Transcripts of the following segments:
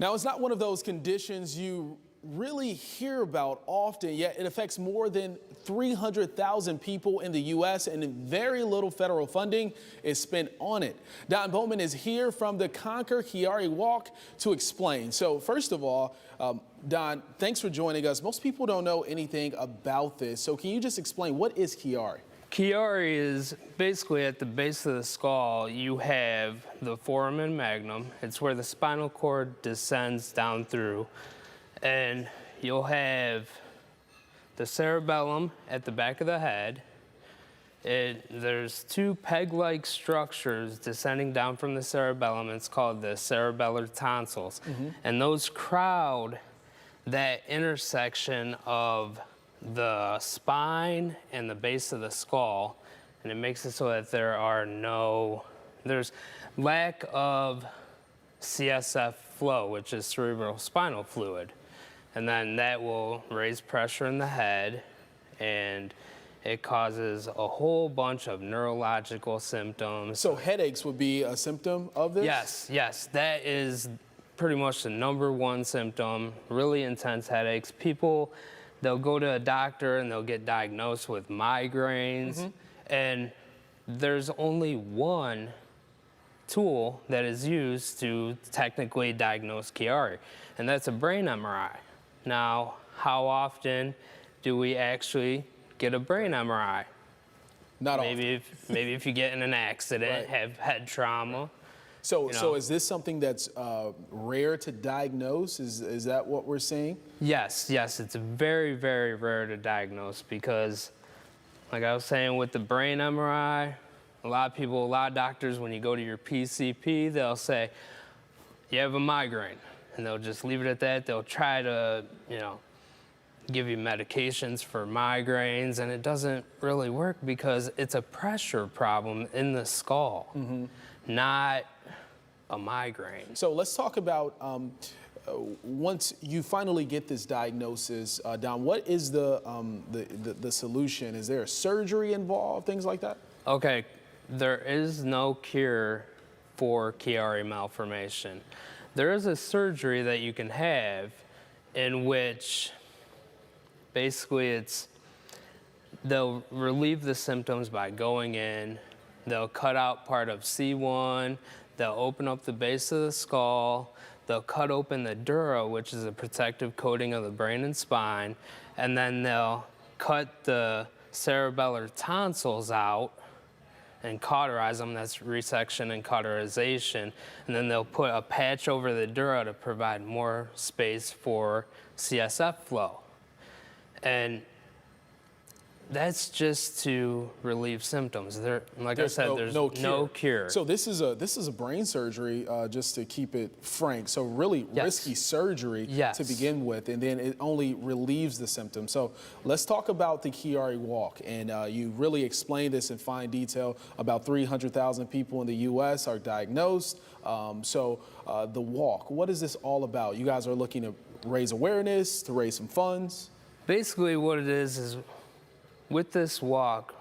Now, it's not one of those conditions you really hear about often, yet it affects more than 300,000 people in the U.S. and very little federal funding is spent on it. Don Bowman is here from the Conquer Chiari walk to explain. So first of all, Don, thanks for joining us. Most people don't know anything about this. So can you just explain, what is Chiari? Chiari is basically at the base of the skull. You have the foramen magnum. It's where the spinal cord descends down through. And you'll have the cerebellum at the back of the head. There's two peg-like structures descending down from the cerebellum. It's called the cerebellar tonsils. And those crowd that intersection of the spine and the base of the skull, and it makes it so that there's lack of CSF flow, which is cerebral spinal fluid, and then that will raise pressure in the head, and it causes a whole bunch of neurological symptoms. So headaches would be a symptom of this? Yes, that is pretty much the #1 symptom, really intense headaches. People, they'll go to a doctor and they'll get diagnosed with migraines, and there's only one tool that is used to technically diagnose Chiari, and that's a brain MRI. Now, how often do we actually get a brain MRI? Not often. Maybe if you get in an accident, have head trauma. So is this something that's rare to diagnose? Is that what we're seeing? Yes, it's very, very rare to diagnose because, like I was saying with the brain MRI, a lot of doctors, when you go to your PCP, they'll say, you have a migraine, and they'll just leave it at that. They'll try to, give you medications for migraines, and it doesn't really work because it's a pressure problem in the skull, not a migraine. So let's talk about once you finally get this diagnosis, Don, what is the solution? Is there a surgery involved, things like that? Okay, there is no cure for Chiari malformation. There is a surgery that you can have in which basically they'll relieve the symptoms by going in, they'll cut out part of C1, they'll open up the base of the skull, they'll cut open the dura, which is a protective coating of the brain and spine, and then they'll cut the cerebellar tonsils out and cauterize them. That's resection and cauterization. And then they'll put a patch over the dura to provide more space for CSF flow. And that's just to relieve symptoms. There's no cure. So this is a brain surgery, just to keep it frank. So really risky surgery to begin with, and then it only relieves the symptoms. So let's talk about the Chiari walk. And you really explained this in fine detail. About 300,000 people in the U.S. are diagnosed. The walk, what is this all about? You guys are looking to raise awareness, to raise some funds? Basically what it is with this walk,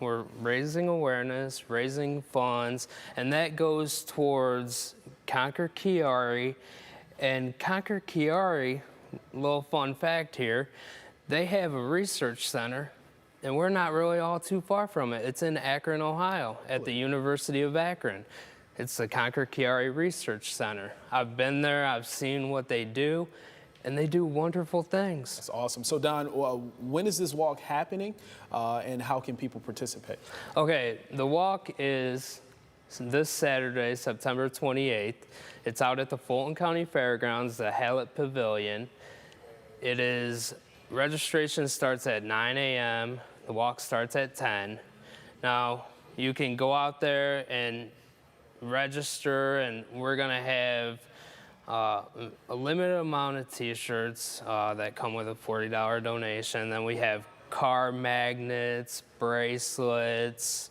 we're raising awareness, raising funds, and that goes towards Conquer Chiari. And Conquer Chiari, little fun fact here, they have a research center, and we're not really all too far from it. It's in Akron, Ohio, at the University of Akron. It's the Conquer Chiari Research Center. I've been there, I've seen what they do, and they do wonderful things. That's awesome. So Don, when is this walk happening, and how can people participate? Okay, the walk is this Saturday, September 28th. It's out at the Fulton County Fairgrounds, the Hallett Pavilion. Registration starts at 9 a.m. The walk starts at 10. Now, you can go out there and register, and we're gonna have a limited amount of t-shirts that come with a $40 donation. Then we have car magnets, bracelets,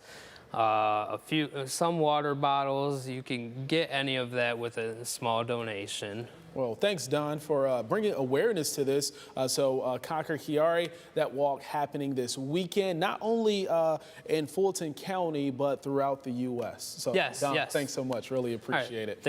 some water bottles. You can get any of that with a small donation. Well, thanks, Don, for bringing awareness to this. Conquer Chiari, that walk happening this weekend, not only in Fulton County, but throughout the U.S. So, yes, Don, thanks so much. Really appreciate it.